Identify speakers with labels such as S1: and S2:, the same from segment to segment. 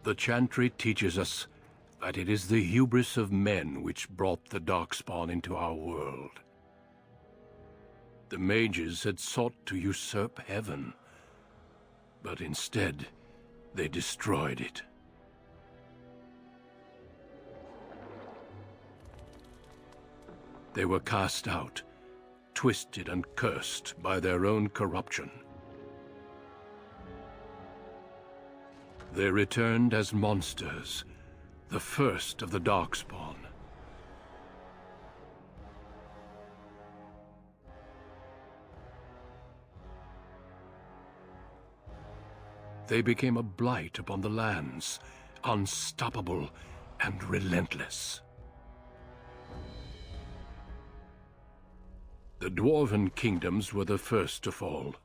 S1: The chantry teaches us that it is the hubris of men which brought the Darkspawn into our world. The mages had sought to usurp heaven, but instead they destroyed it. They were cast out, twisted and cursed by their own corruption. They returned as monsters, the first of the Darkspawn. They became a blight upon the lands, unstoppable and relentless. The Dwarven kingdoms were the first to fall,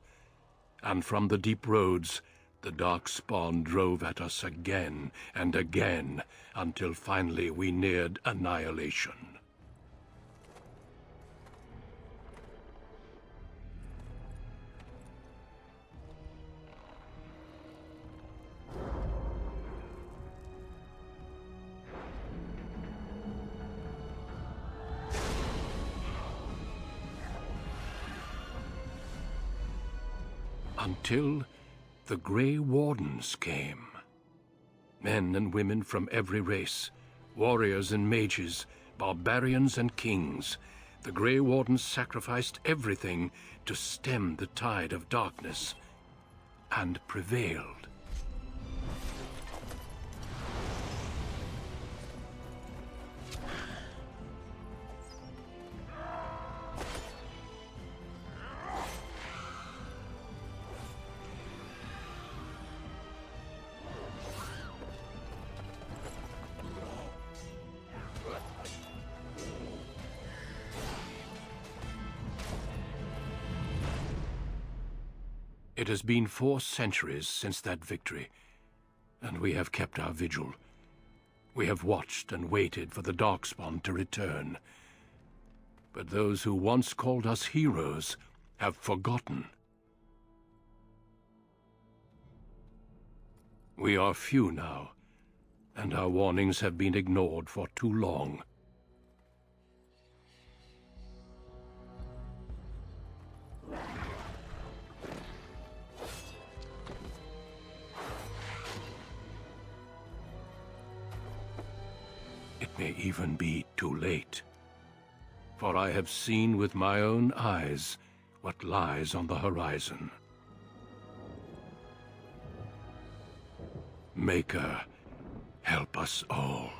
S1: and from the deep roads, the Darkspawn drove at us again and again, until finally we neared annihilation. Until the Grey Wardens came. Men and women from every race, warriors and mages, barbarians and kings. The Grey Wardens sacrificed everything to stem the tide of darkness, and prevailed. It has been 4 centuries since that victory, and we have kept our vigil. We have watched and waited for the Darkspawn to return. But those who once called us heroes have forgotten. We are few now, and our warnings have been ignored for too long. It may even be too late, for I have seen with my own eyes what lies on the horizon. Maker, help us all.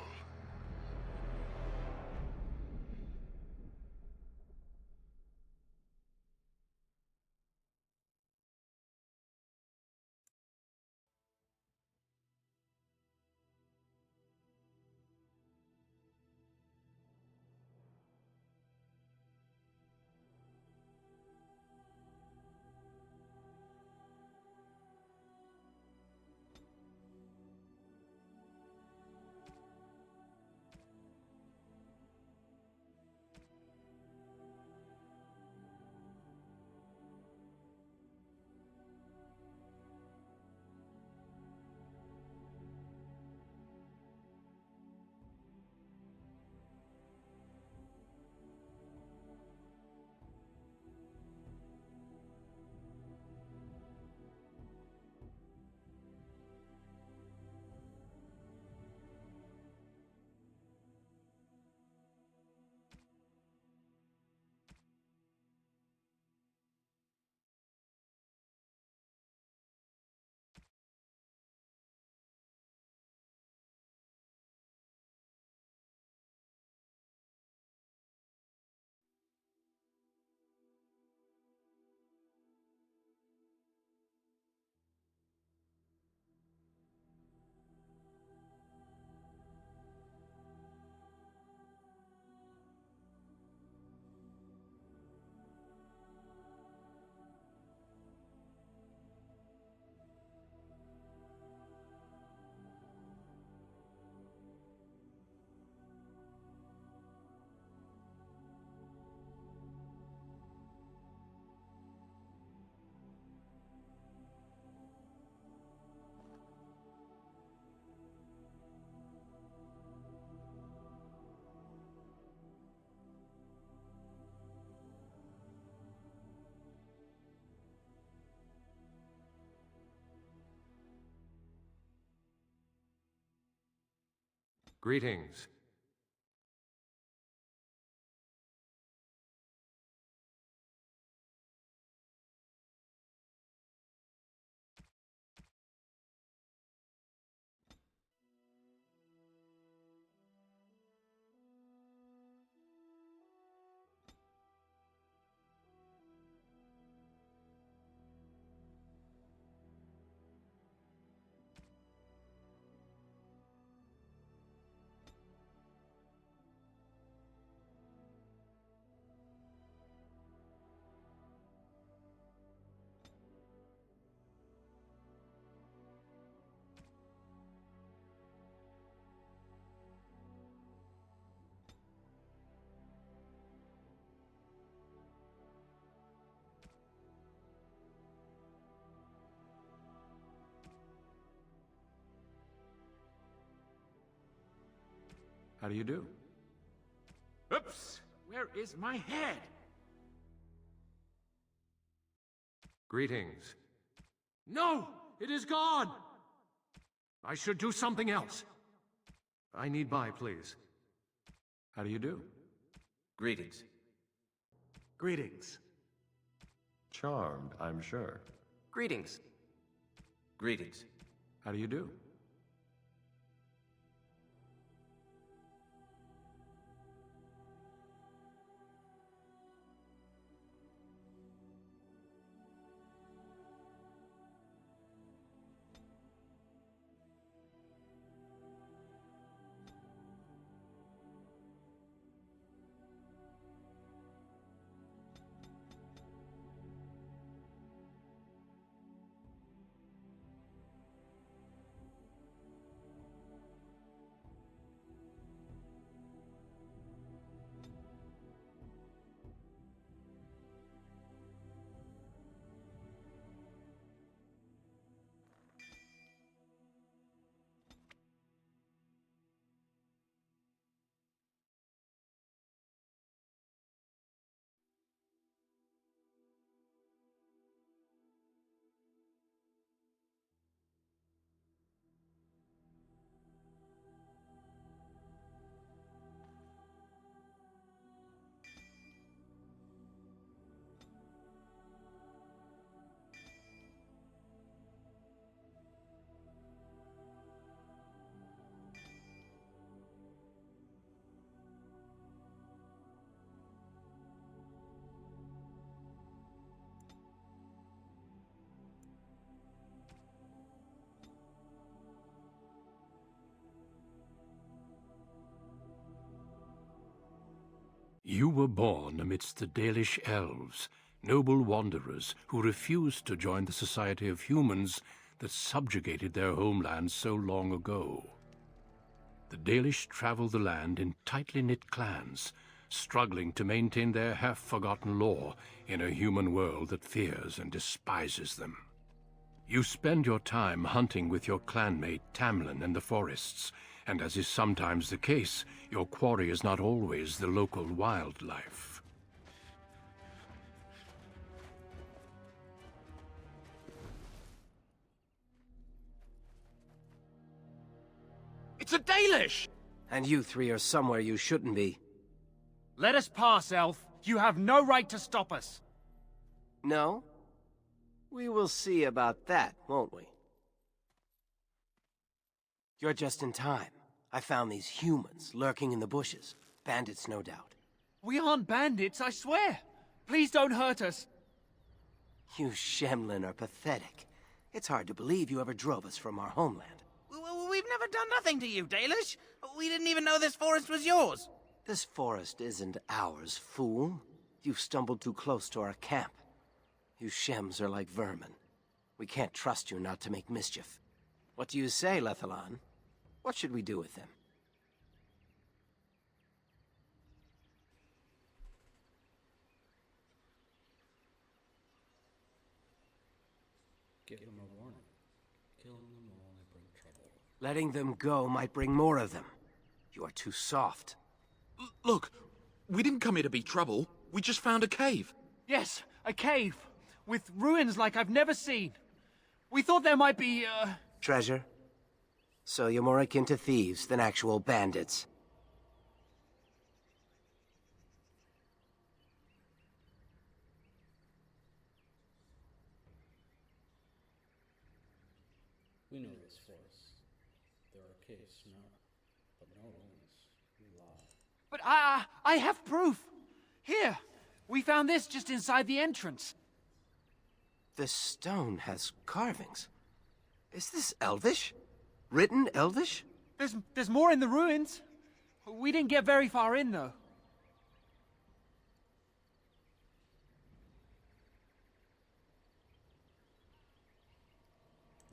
S1: Greetings. How do you do?
S2: Oops! Where is my head?
S1: Greetings.
S2: No! It is gone! I should do something else.
S1: I need buy, please. How do you do?
S2: Greetings.
S3: Greetings.
S1: Charmed, I'm sure.
S4: Greetings.
S2: Greetings.
S1: How do you do? You were born amidst the Dalish elves, noble wanderers who refused to join the society of humans that subjugated their homeland so long ago. The Dalish travel the land in tightly knit clans, struggling to maintain their half-forgotten lore in a human world that fears and despises them. You spend your time hunting with your clanmate Tamlin in the forests, and as is sometimes the case, your quarry is not always the local wildlife.
S2: It's a Dalish!
S4: And you three are somewhere you shouldn't be.
S3: Let us pass, Elf. You have no right to stop us.
S4: No? We will see about that, won't we? You're just in time. I found these humans lurking in the bushes. Bandits, no doubt.
S3: We aren't bandits, I swear. Please don't hurt us.
S4: You Shemlin are pathetic. It's hard to believe you ever drove us from our homeland.
S5: We've never done nothing to you, Dalish. We didn't even know this forest was yours.
S4: This forest isn't ours, fool. You've stumbled too close to our camp. You Shems are like vermin. We can't trust you not to make mischief. What do you say, Lethalon? What should we do with them?
S6: Give them a warning. Killing them will only bring trouble.
S4: Letting them go might bring more of them. You are too soft.
S5: Look, we didn't come here to be trouble. We just found a cave.
S3: Yes, a cave. With ruins like I've never seen. We thought there might be,
S4: Treasure? So you're more akin to thieves than actual bandits.
S6: We know this forest. There are caves, no, but no ruins. You lie.
S3: But I have proof. Here, we found this just inside the entrance.
S4: This stone has carvings. Is this Elvish? Written Elvish?
S3: There's more in the ruins. We didn't get very far in, though.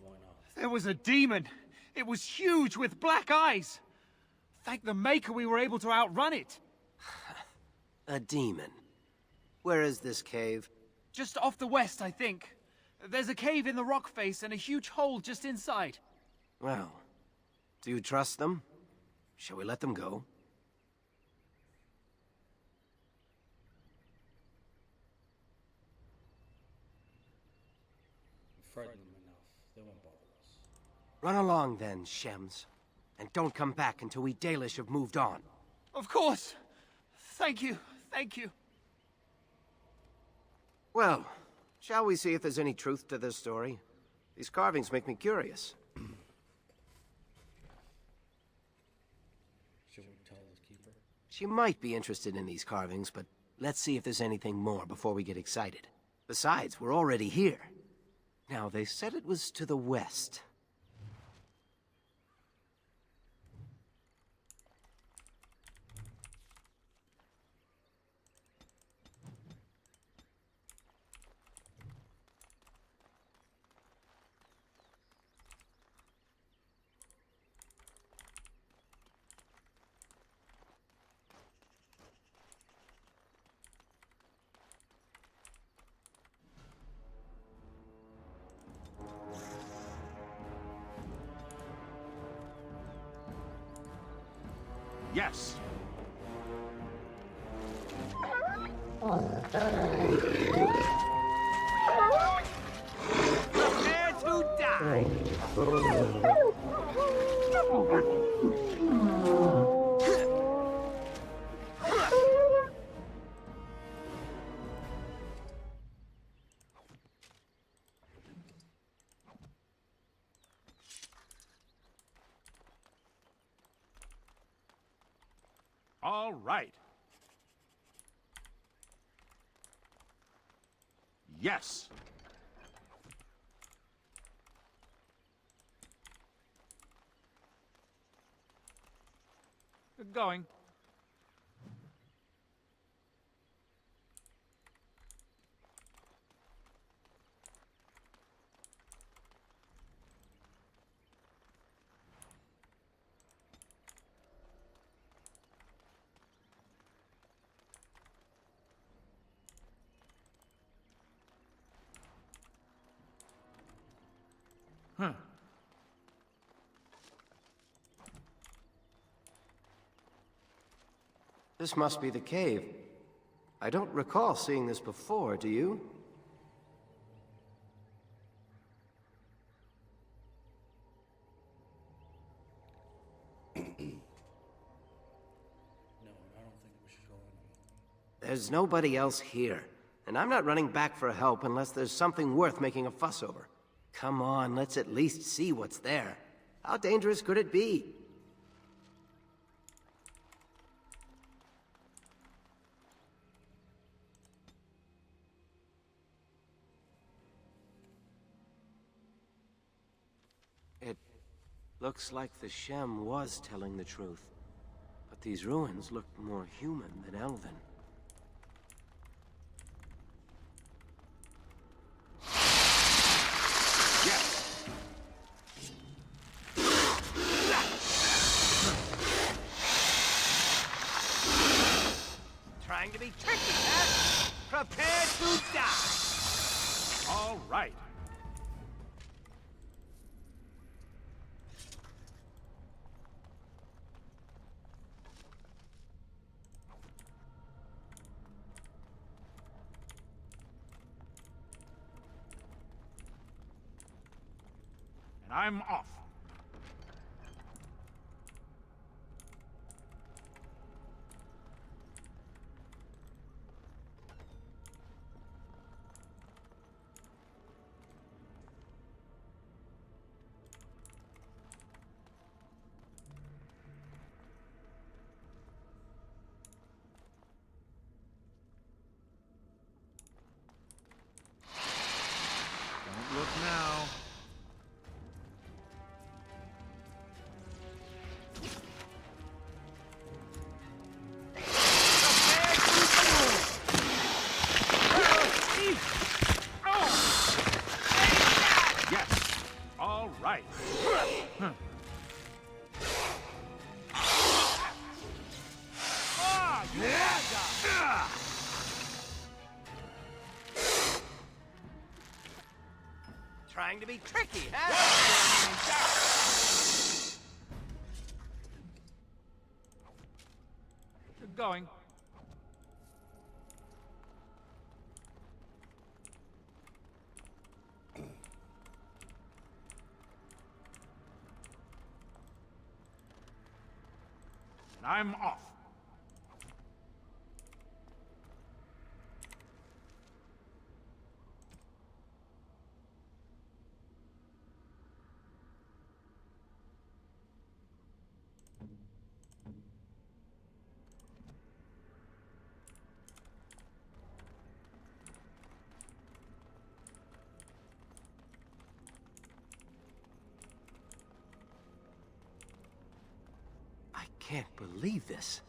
S6: Why not?
S3: There was a demon. It was huge with black eyes. Thank the Maker we were able to outrun it.
S4: A demon. Where is this cave?
S3: Just off the west, I think. There's a cave in the rock face and a huge hole just inside.
S4: Well, do you trust them? Shall we let them go?
S6: We frightened them enough. They won't bother us.
S4: Run along then, Shems. And don't come back until we Dalish have moved on.
S3: Of course. Thank you. Thank you.
S4: Well, shall we see if there's any truth to this story? These carvings make me curious.
S6: Should we tell the keeper?
S4: She might be interested in these carvings, but let's see if there's anything more before we get excited. Besides, we're already here. Now, they said it was to the west.
S2: Yes.
S5: Prepare to die!
S2: All right. Yes. Going. Huh.
S4: This must be the cave. I don't recall seeing this before, do you?
S6: No, I don't think we should go in.
S4: There's nobody else here, and I'm not running back for help unless there's something worth making a fuss over. Come on, let's at least see what's there. How dangerous could it be? It looks like the Shem was telling the truth. But these ruins look more human than elven.
S5: Trying to be tricky, huh? Prepare to die!
S2: All right. And I'm off.
S5: Trying to be tricky, huh?
S3: Good going.
S2: And I'm off.
S4: I can't believe this.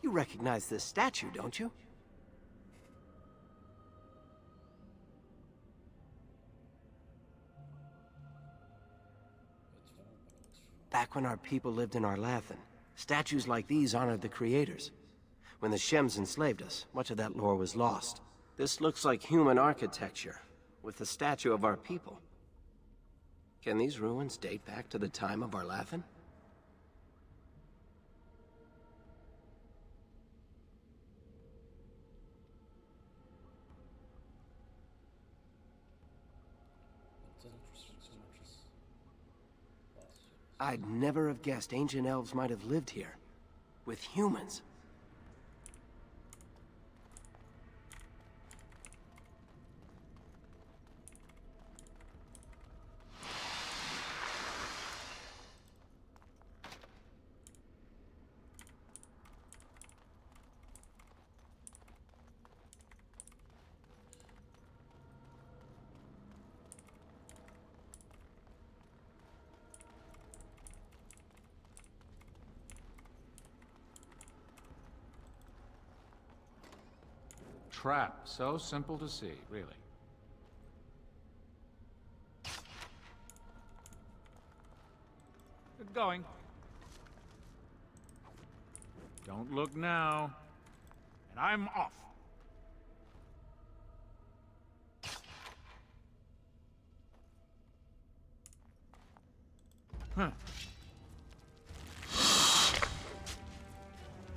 S4: You recognize this statue, don't you? Back when our people lived in Arlathan, statues like these honored the creators. When the Shems enslaved us, much of that lore was lost. This looks like human architecture, with the statue of our people. Can these ruins date back to the time of Arlathan?
S6: It doesn't interest me so much as last year.
S4: I'd never have guessed ancient elves might have lived here, with humans.
S2: Trap. So simple to see, really.
S3: Good going.
S2: Don't look now. And I'm off. Huh.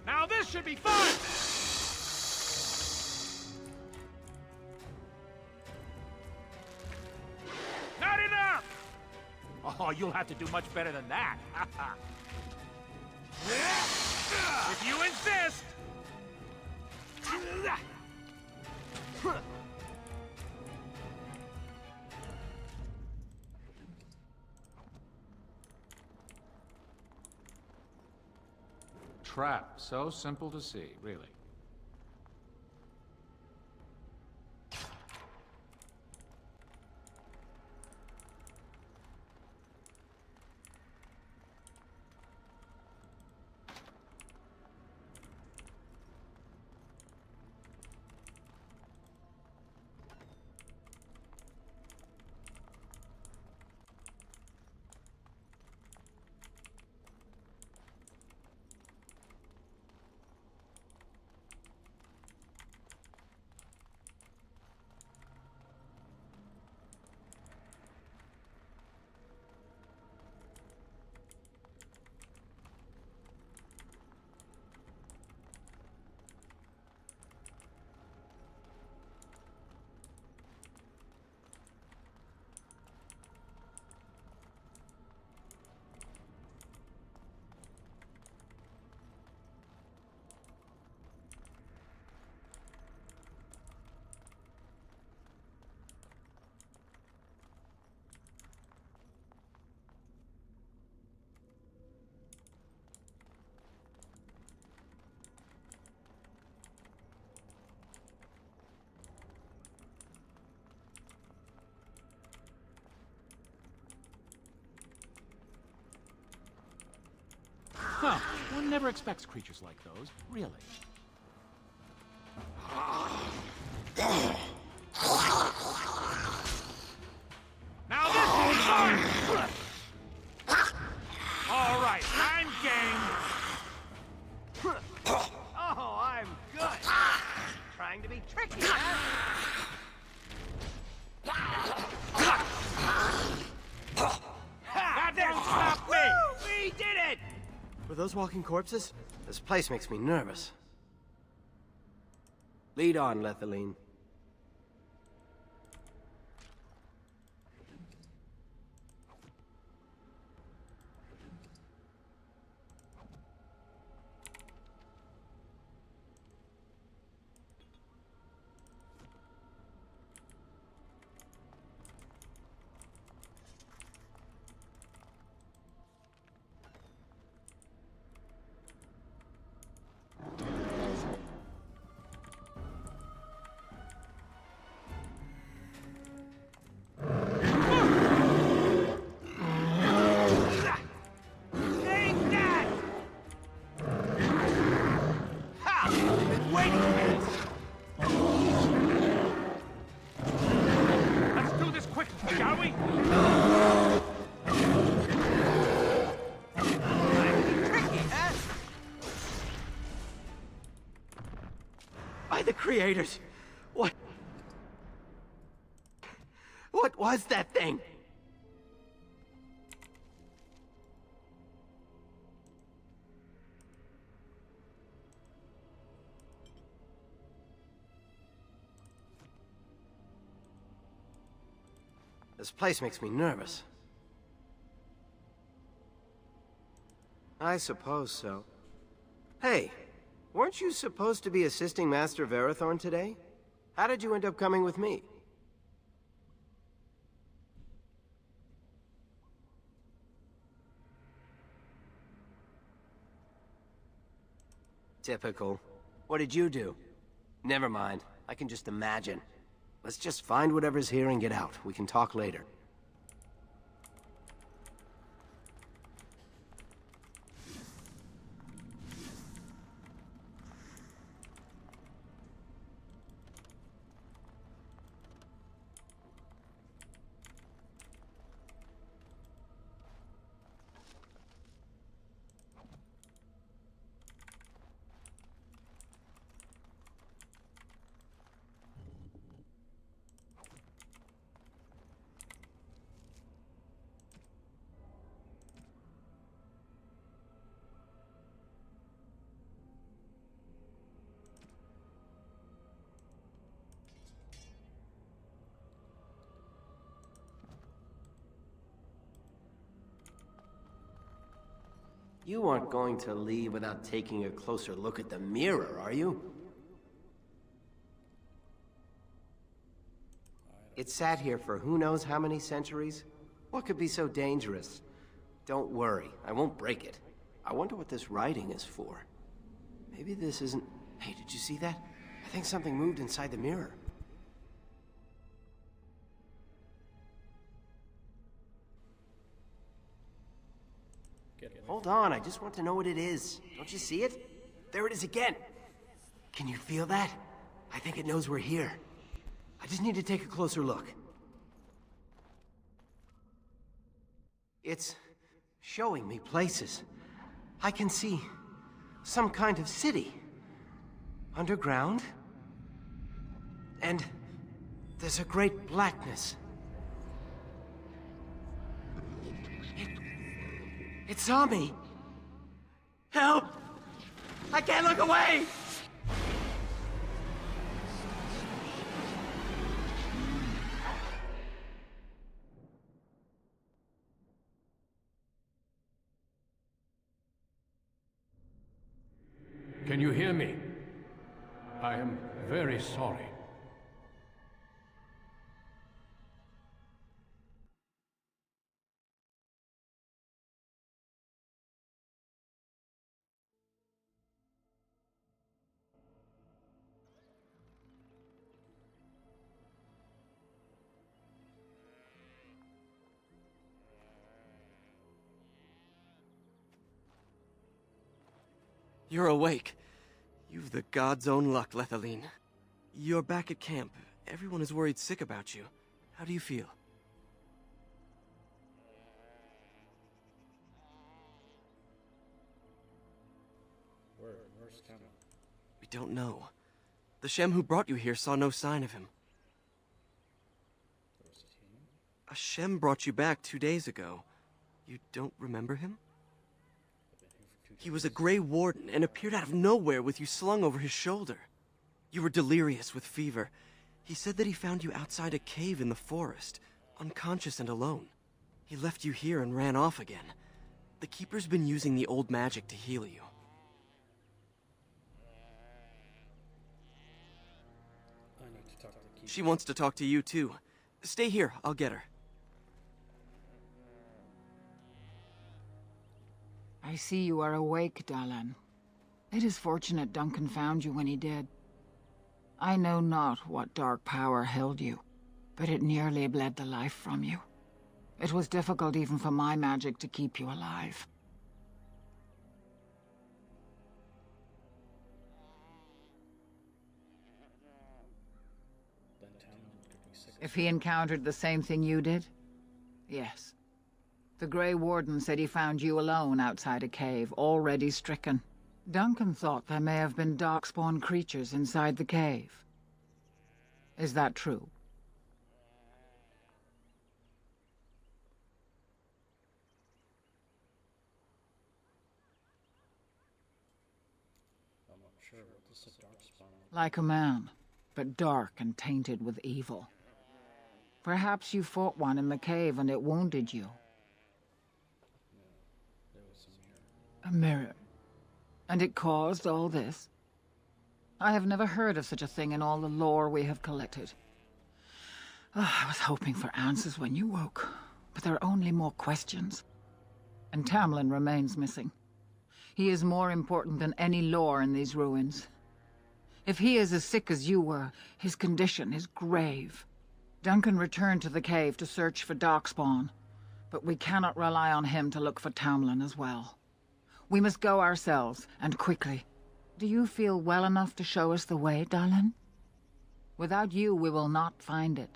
S2: Now this should be fun! Not enough! Oh, you'll have to do much better than that. If you insist! Trap. So simple to see, really. Huh. One never expects creatures like those, really. Now this is fun! All right, I'm game.
S5: Oh, I'm good. Trying to be tricky, huh?
S4: those walking corpses? This place makes me nervous. Lead on, Lethaline.
S3: Let's do this quick, shall we?
S5: Tricky, huh?
S4: By the creators! What was that thing? This place makes me nervous. I suppose so. Hey, weren't you supposed to be assisting Master Verathorn today? How did you end up coming with me? Typical. What did you do? Never mind. I can just imagine. Let's just find whatever's here and get out. We can talk later. You aren't going to leave without taking a closer look at the mirror, are you? It sat here for who knows how many centuries? What could be so dangerous? Don't worry, I won't break it. I wonder what this writing is for. Maybe this isn't... Hey, did you see that? I think something moved inside the mirror. Hold on, I just want to know what it is. Don't you see it? There it is again. Can you feel that? I think it knows we're here. I just need to take a closer look. It's showing me places. I can see some kind of city. Underground. And there's a great blackness. It saw me! Help! I can't look away!
S1: Can you hear me? I am very sorry.
S7: You're awake. You've the god's own luck, Lethaline. You're back at camp. Everyone is worried sick about you. How do you feel?
S6: Where's Kama?
S7: We don't know. The Shem who brought you here saw no sign of him.
S6: There was a team?
S7: A Shem brought you back 2 days ago. You don't remember him?
S6: I've been here for
S7: He was a Grey Warden and appeared out of nowhere with you slung over his shoulder. You were delirious with fever. He said that he found you outside a cave in the forest, unconscious and alone. He left you here and ran off again. The Keeper's been using the old magic to heal you.
S6: I need to talk to the Keeper.
S7: She wants to talk to you too. Stay here, I'll get her.
S8: I see you are awake, Dalan. It is fortunate Duncan found you when he did. I know not what dark power held you, but it nearly bled the life from you. It was difficult even for my magic to keep you alive.
S6: Then Tamlin could be sick.
S8: If he encountered the same thing you did? Yes. The Grey Warden said he found you alone outside a cave, already stricken. Duncan thought there may have been darkspawn creatures inside the cave. Is that true?
S6: I'm not sure what this is. Darkspawn.
S8: Like a man, but dark and tainted with evil. Perhaps you fought one in the cave and it wounded you.
S6: There was a mirror.
S8: A mirror. And it caused all this? I have never heard of such a thing in all the lore we have collected. I was hoping for answers when you woke, but there are only more questions. And Tamlin remains missing. He is more important than any lore in these ruins. If he is as sick as you were, his condition is grave. Duncan returned to the cave to search for Darkspawn, but we cannot rely on him to look for Tamlin as well. We must go ourselves, and quickly. Do you feel well enough to show us the way, Dalan? Without you, we will not find it.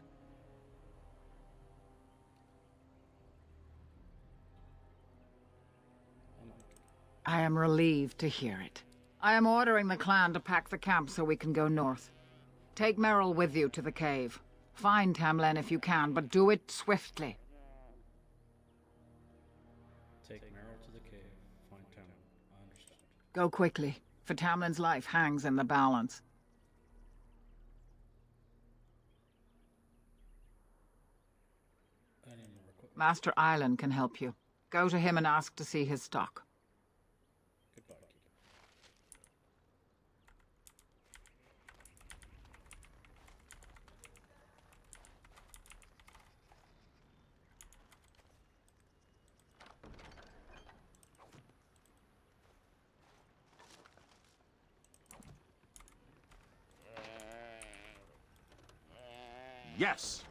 S8: I am relieved to hear it. I am ordering the clan to pack the camp so we can go north. Take Merrill with you to the cave. Find Tamlin if you can, but do it swiftly.
S6: Take Meryl to the cave. Find Tamlin. I understand.
S8: Go quickly, for Tamlin's life hangs in the balance.
S6: I need more equipment.
S8: Master Island can help you. Go to him and ask to see his stock.
S6: Goodbye, Keeper.
S2: Yes!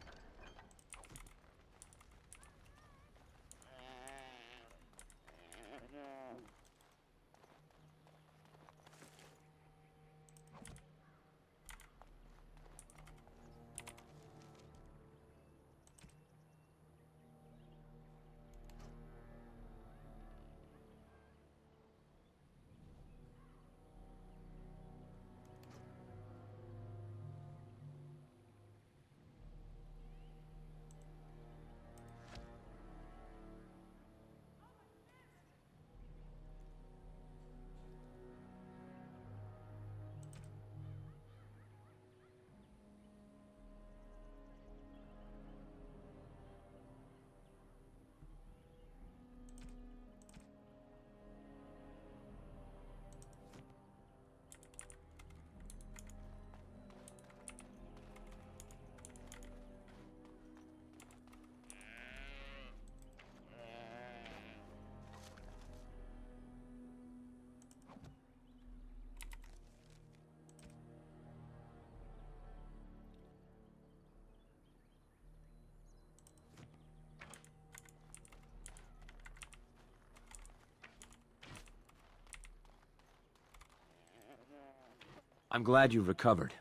S9: I'm glad you've recovered.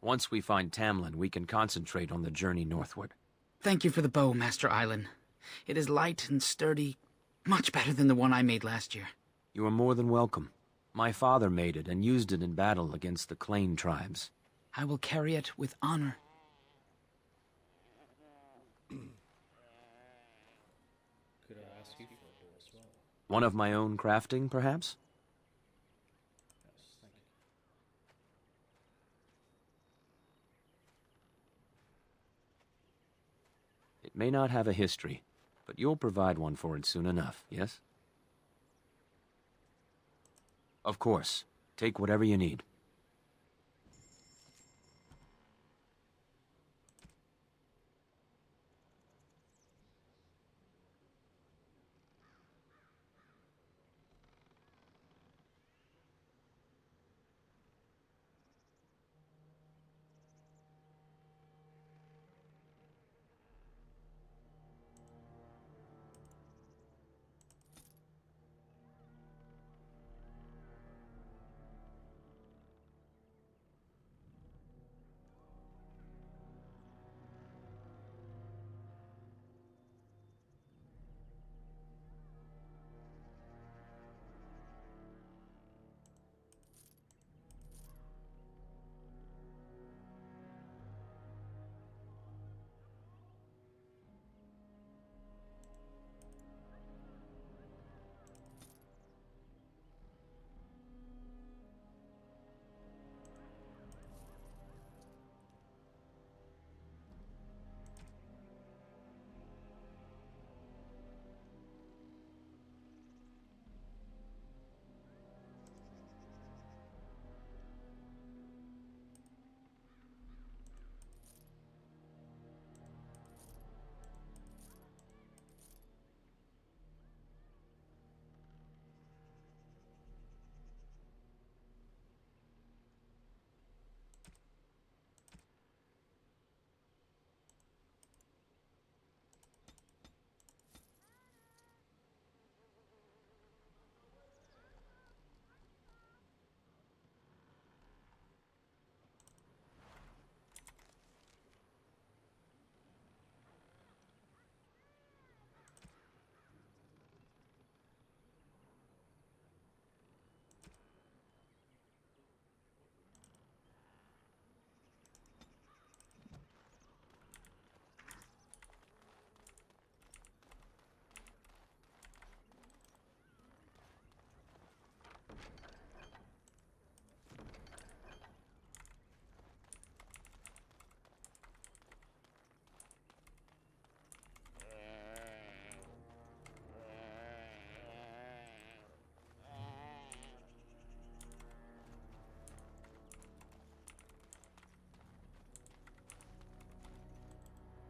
S9: Once we find Tamlin, we can concentrate on the journey northward.
S10: Thank you for the bow, Master Island. It is light and sturdy, much better than the one I made last year.
S9: You are more than welcome. My father made it and used it in battle against the Clane tribes.
S10: I will carry it with honor.
S6: Could I ask you for a bow as well?
S9: One of my own crafting, perhaps? It may not have a history, but you'll provide one for it soon enough, yes? Of course. Take whatever you need.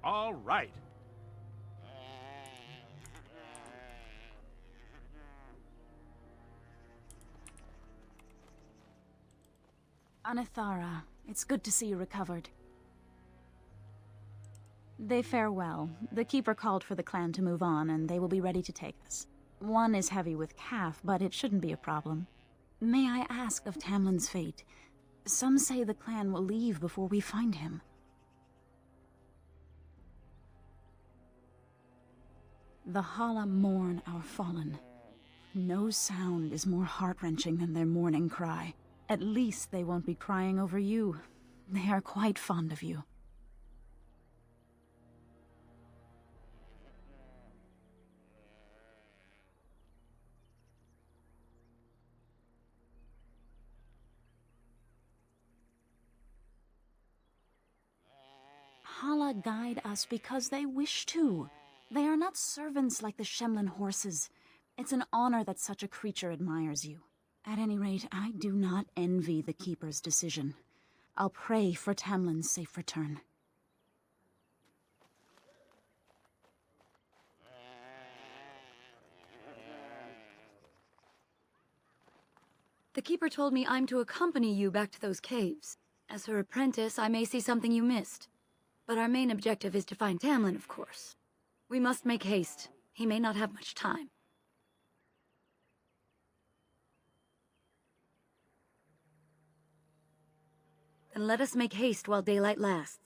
S3: All right.
S11: Anithara, it's good to see you recovered. They fare well. The Keeper called for the clan to move on, and they will be ready to take us. One is heavy with calf, but it shouldn't be a problem. May I ask of Tamlin's fate? Some say the clan will leave before we find him. The Hala mourn our fallen. No sound is more heart-wrenching than their mourning cry. At least they won't be crying over you. They are quite fond of you. Hala guide us because they wish to. They are not servants like the Shemlin horses. It's an honor that such a creature admires you. At any rate, I do not envy the Keeper's decision. I'll pray for Tamlin's safe return.
S12: The Keeper told me I'm to accompany you back to those caves. As her apprentice, I may see something you missed. But our main objective is to find Tamlin, of course. We must make haste. He may not have much time. Then let us make haste while daylight lasts.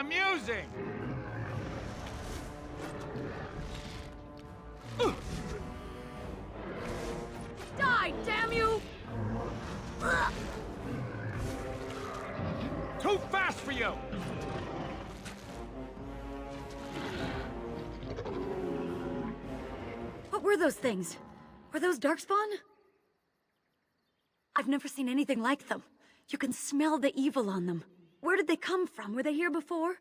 S3: amusing!
S12: Die, damn you!
S3: Too fast for you!
S12: What were those things? Were those Darkspawn? I've never seen anything like them. You can smell the evil on them. Where did they come from? Were they here before?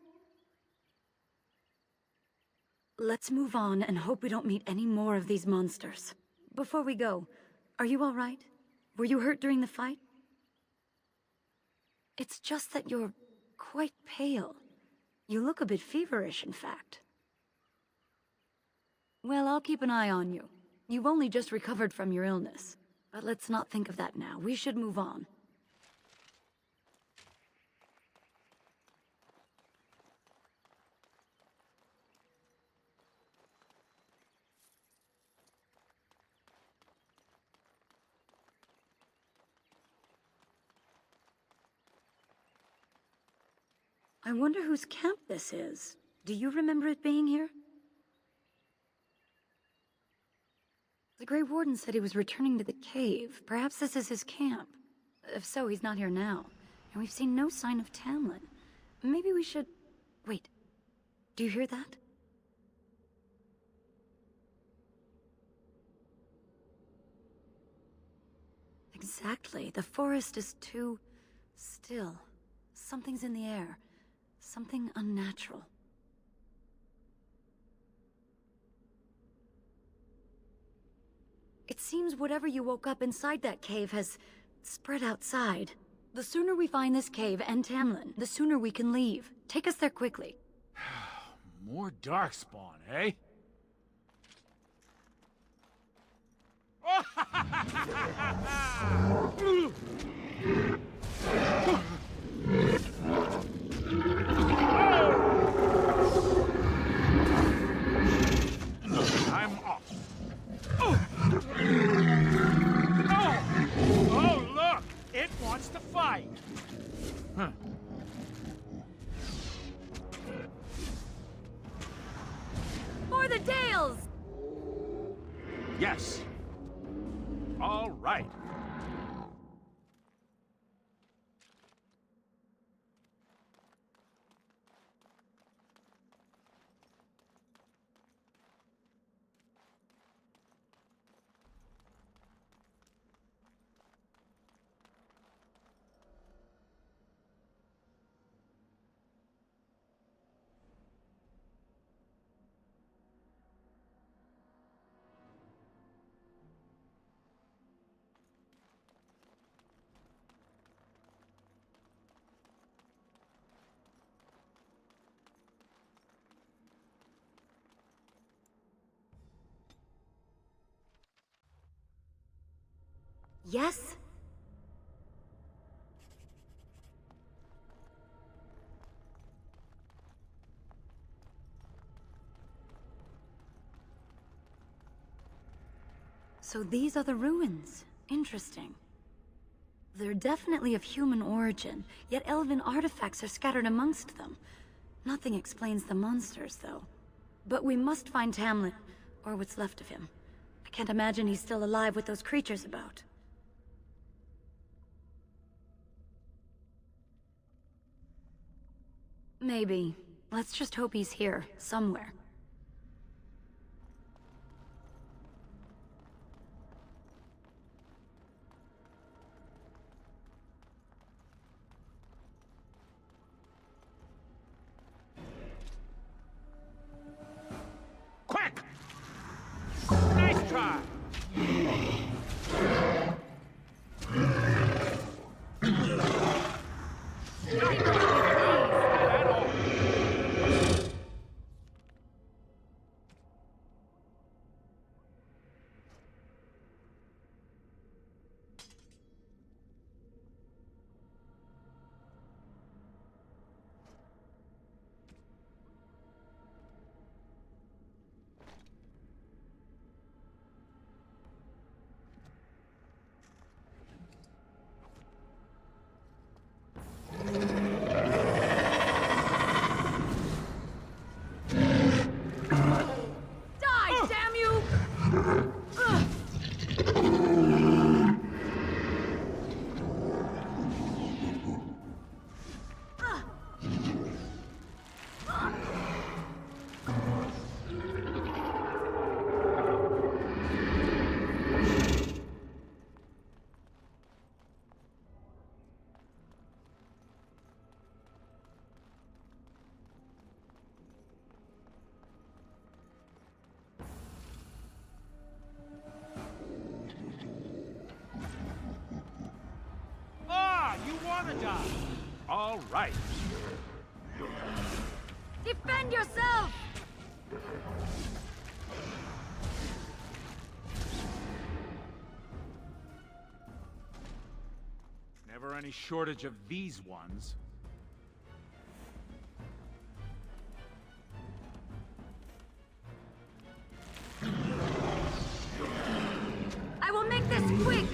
S12: Let's move on and hope we don't meet any more of these monsters. Before we go, are you all right? Were you hurt during the fight? It's just that you're quite pale. You look a bit feverish, in fact. Well, I'll keep an eye on you. You've only just recovered from your illness. But let's not think of that now. We should move on. I wonder whose camp this is. Do you remember it being here? The Grey Warden said he was returning to the cave. Perhaps this is his camp. If so, he's not here now. And we've seen no sign of Tamlin. Maybe we should... Wait. Do you hear that? Exactly. The forest is too... still. Something's in the air. Something unnatural. It seems whatever you woke up inside that cave has spread outside. The sooner we find this cave and Tamlin, the sooner we can leave. Take us there quickly.
S3: More Darkspawn, eh? I'm off. Oh, look! It wants to fight! Huh.
S12: For the Dales!
S3: Yes. All right.
S12: Yes? So these are the ruins. Interesting. They're definitely of human origin, yet elven artifacts are scattered amongst them. Nothing explains the monsters, though. But we must find Tamlin, or what's left of him. I can't imagine he's still alive with those creatures about. Maybe. Let's just hope he's here, somewhere.
S3: Quick! Nice try! wanna die? All right.
S12: Defend yourself!
S3: Never any shortage of these ones.
S12: I will make this quick!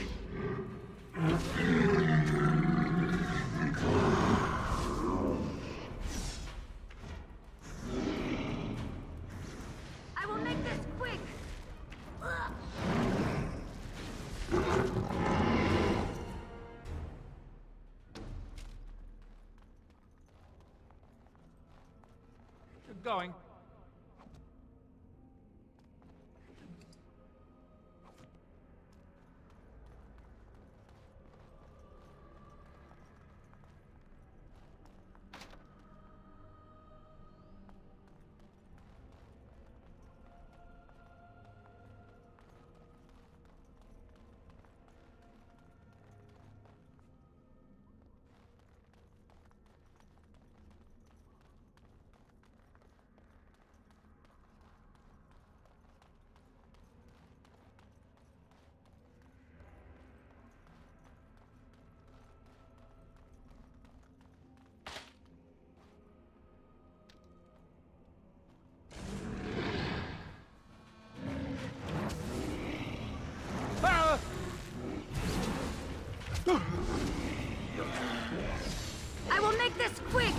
S12: I will make this quick!
S3: Good going.
S12: I will make this quick!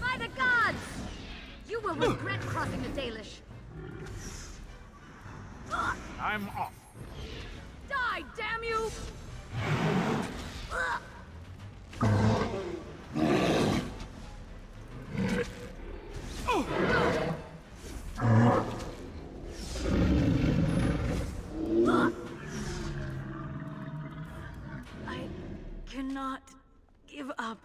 S12: By the gods! You will regret crossing the Dalish.
S3: I'm off.
S12: Die, damn you! I cannot give up.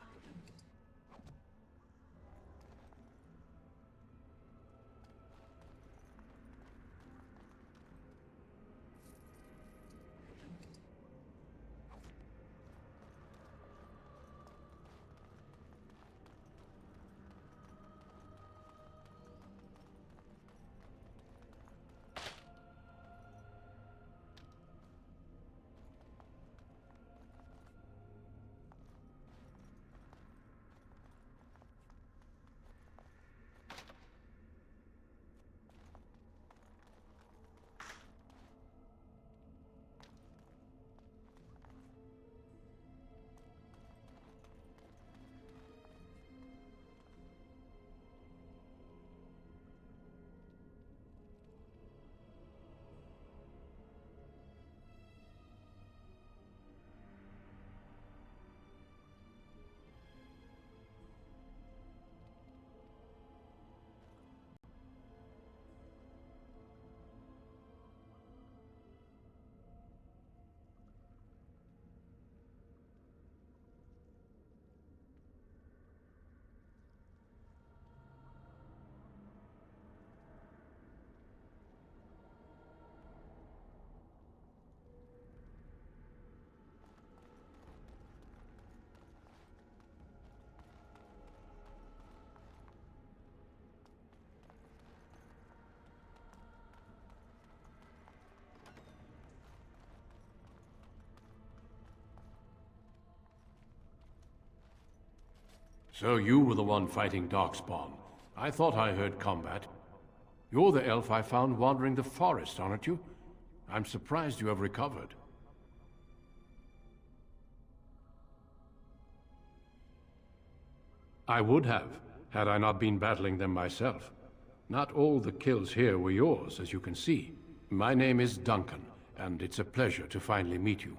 S1: So you were the one fighting Darkspawn. I thought I heard combat. You're the elf I found wandering the forest, aren't you? I'm surprised you have recovered. I would have, had I not been battling them myself. Not all the kills here were yours, as you can see. My name is Duncan, and it's a pleasure to finally meet you.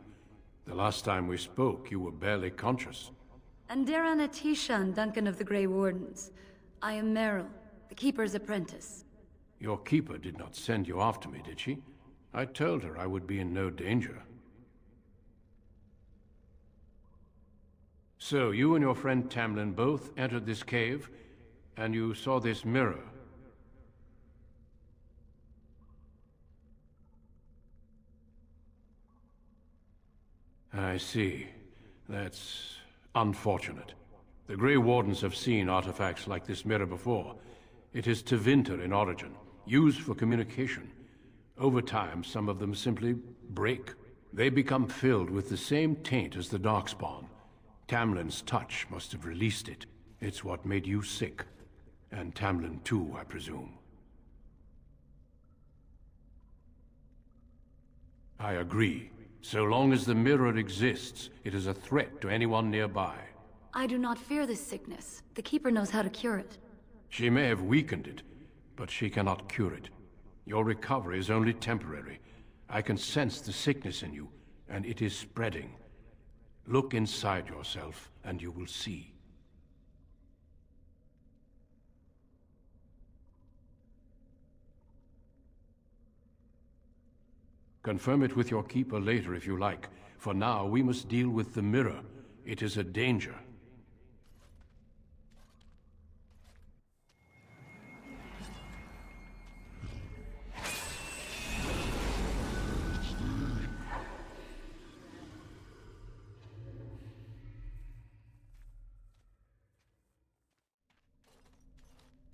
S1: The last time we spoke, you were barely conscious.
S12: Andaran Atishan, Duncan of the Grey Wardens. I am Meryl, the Keeper's apprentice.
S1: Your keeper did not send you after me, did she? I told her I would be in no danger. So, you and your friend Tamlin both entered this cave, and you saw this mirror. see. That's unfortunate. The Grey Wardens have seen artifacts like this mirror before. It is Tevinter in origin, used for communication. Over time, some of them simply break. They become filled with the same taint as the Darkspawn. Tamlin's touch must have released it. It's what made you sick. And Tamlin too, I presume. I agree. So long as the mirror exists, it is a threat to anyone nearby.
S12: I do not fear this sickness. The Keeper knows how to cure it.
S1: She may have weakened it, but she cannot cure it. Your recovery is only temporary. I can sense the sickness in you, and it is spreading. Look inside yourself, and you will see. Confirm it with your Keeper later if you like. For now, we must deal with the mirror. It is a danger.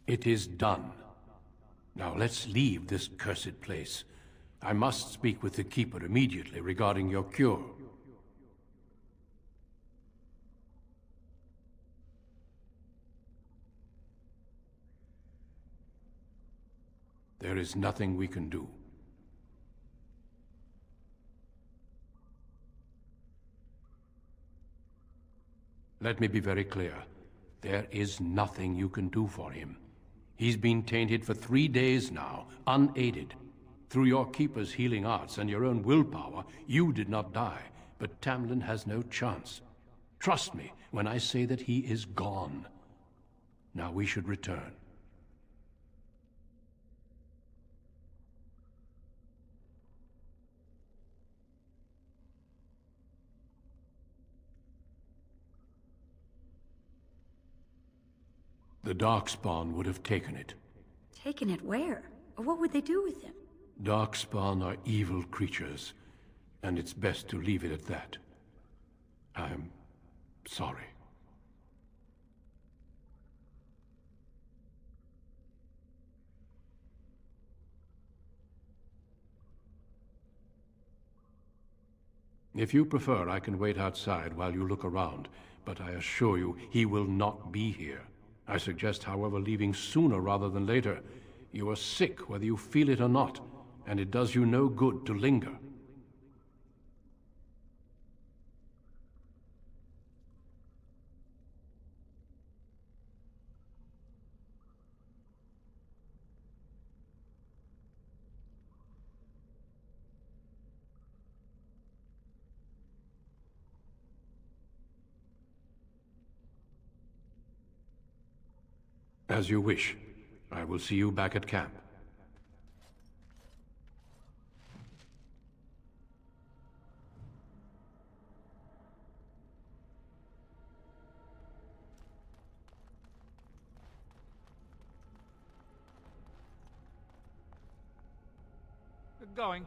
S1: It is done. Now let's leave this cursed place. I must speak with the Keeper immediately regarding your cure. There is nothing we can do. Let me be very clear. There is nothing you can do for him. He's been tainted for 3 days now, unaided. Through your Keeper's healing arts and your own willpower, you did not die, but Tamlin has no chance. Trust me when I say that he is gone. Now we should return. The Darkspawn would have taken it.
S12: Taken it where? Or what would they do with him?
S1: Darkspawn are evil creatures, and it's best to leave it at that. I'm sorry. If you prefer, I can wait outside while you look around, but I assure you, he will not be here. I suggest, however, leaving sooner rather than later. You are sick, whether you feel it or not, and it does you no good to linger. As you wish. I will see you back at camp.
S3: Going.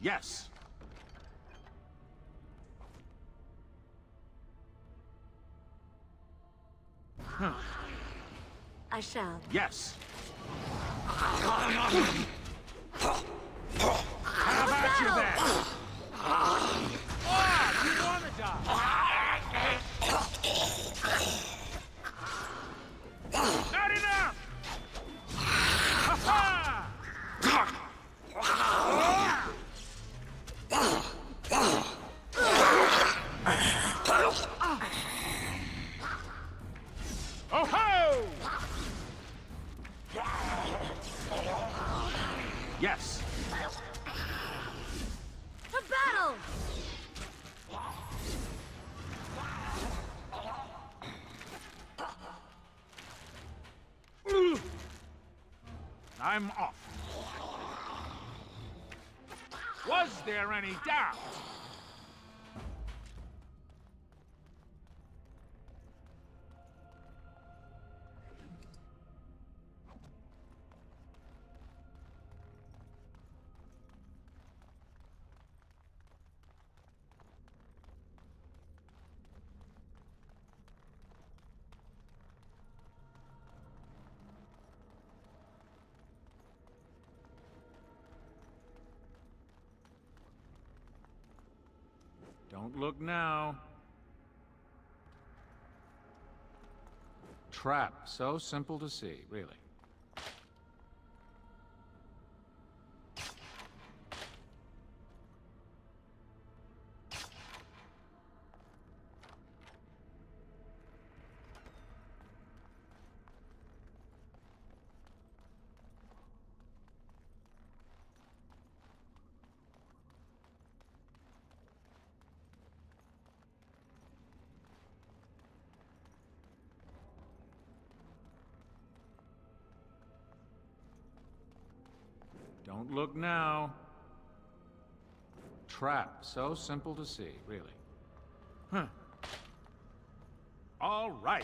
S2: Yes.
S12: I shall.
S2: Yes.
S3: How about you then? Oh, you wanna die? Not enough! Ha-ha!
S2: I'm off. Was there any doubt? Don't look now. Trap. So simple to see, really. Don't look now. Trap. So simple to see, really. Huh. All right.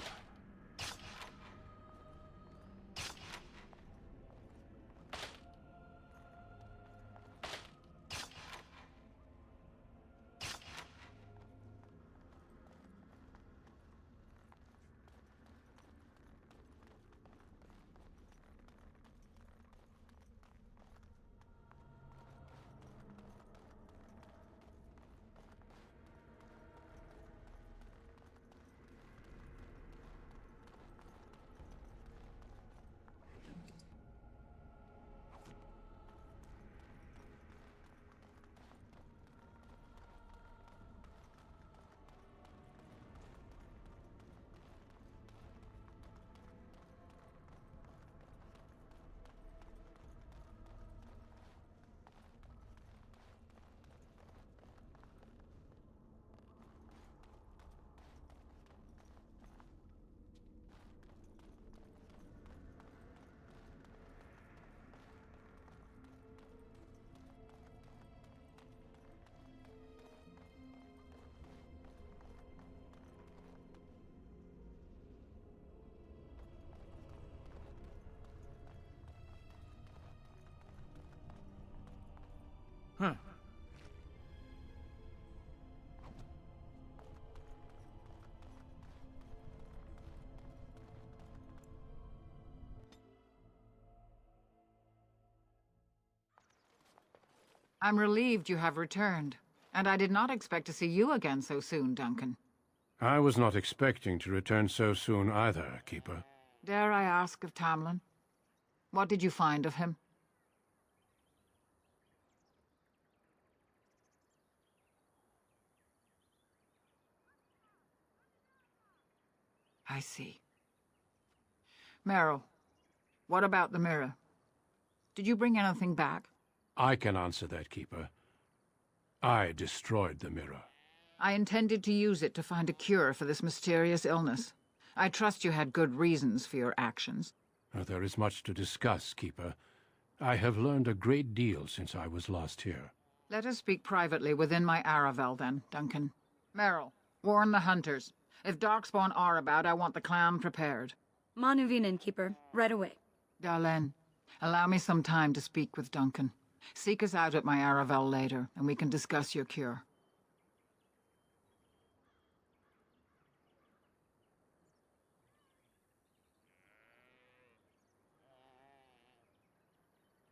S2: Huh.
S8: I'm relieved you have returned, and I did not expect to see you again so soon, Duncan.
S1: I was not expecting to return so soon either, Keeper.
S8: Dare I ask of Tamlin? What did you find of him? I see. Meryl, what about the mirror? Did you bring anything back?
S1: I can answer that, Keeper. I destroyed the mirror.
S8: I intended to use it to find a cure for this mysterious illness. I trust you had good reasons for your actions.
S1: There is much to discuss, Keeper. I have learned a great deal since I was last here.
S8: Let us speak privately within my Aravel, then, Duncan. Meryl, warn the hunters. If Darkspawn are about, I want the clan prepared.
S12: Manuvinen, Keeper. Right away.
S8: Darlene, allow me some time to speak with Duncan. Seek us out at my Aravel later, and we can discuss your cure.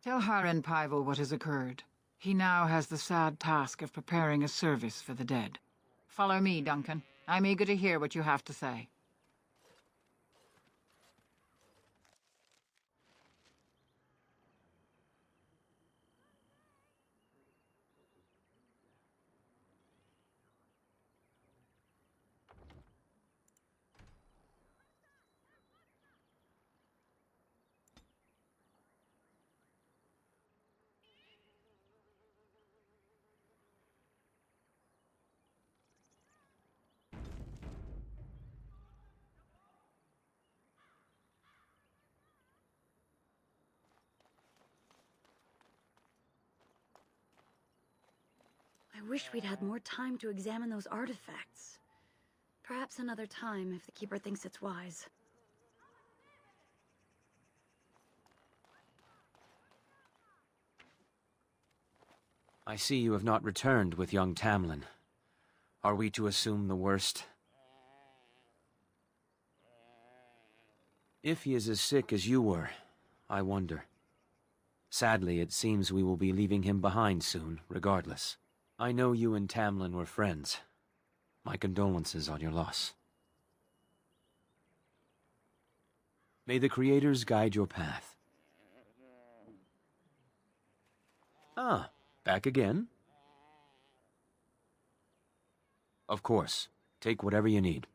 S8: Tell Harin Pyvel what has occurred. He now has the sad task of preparing a service for the dead. Follow me, Duncan. I'm eager to hear what you have to say.
S12: wish we'd had more time to examine those artifacts. Perhaps another time, if the Keeper thinks it's wise.
S9: I see you have not returned with young Tamlin. Are we to assume the worst? If he is as sick as you were, I wonder. Sadly, it seems we will be leaving him behind soon, regardless. I know you and Tamlin were friends. My condolences on your loss. May the Creators guide your path. Ah, back again? Of course. Take whatever you need.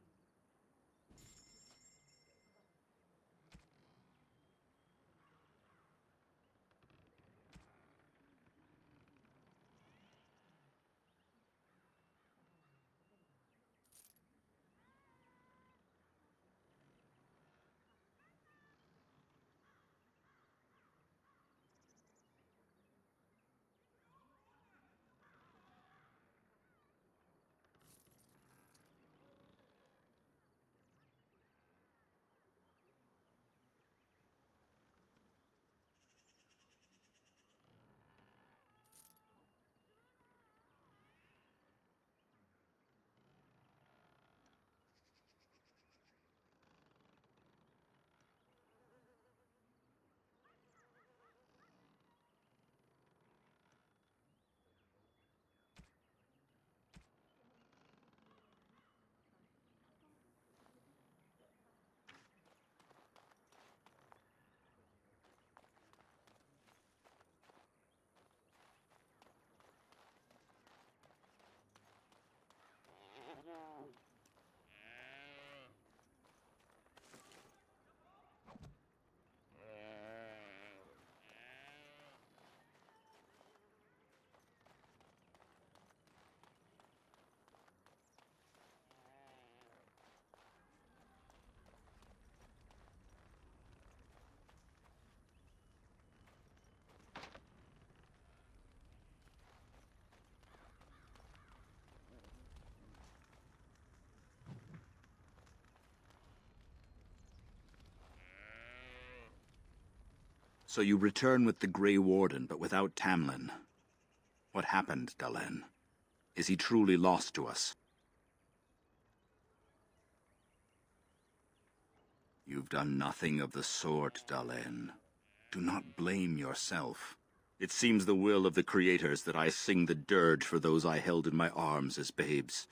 S13: So you return with the Grey Warden, but without Tamlin. What happened, Dalen? Is he truly lost to us? You've done nothing of the sort, Dalen. Do not blame yourself. It seems the will of the Creators that I sing the dirge for those I held in my arms as babes.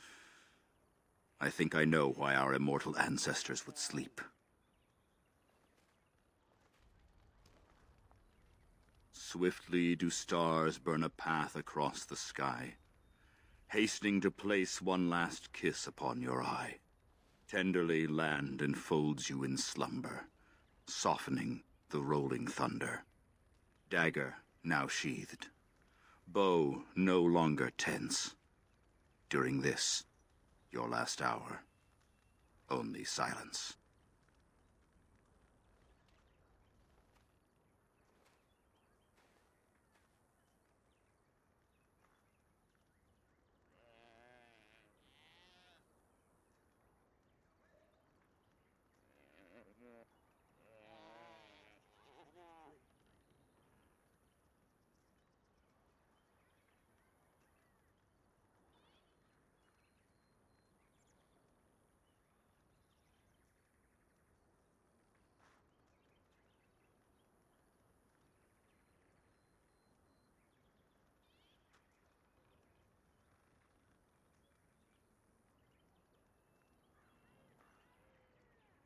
S13: I think I know why our immortal ancestors would sleep. Swiftly do stars burn a path across the sky, hastening to place one last kiss upon your eye. Tenderly land enfolds you in slumber, softening the rolling thunder. Dagger now sheathed, bow no longer tense. During this, your last hour, only silence.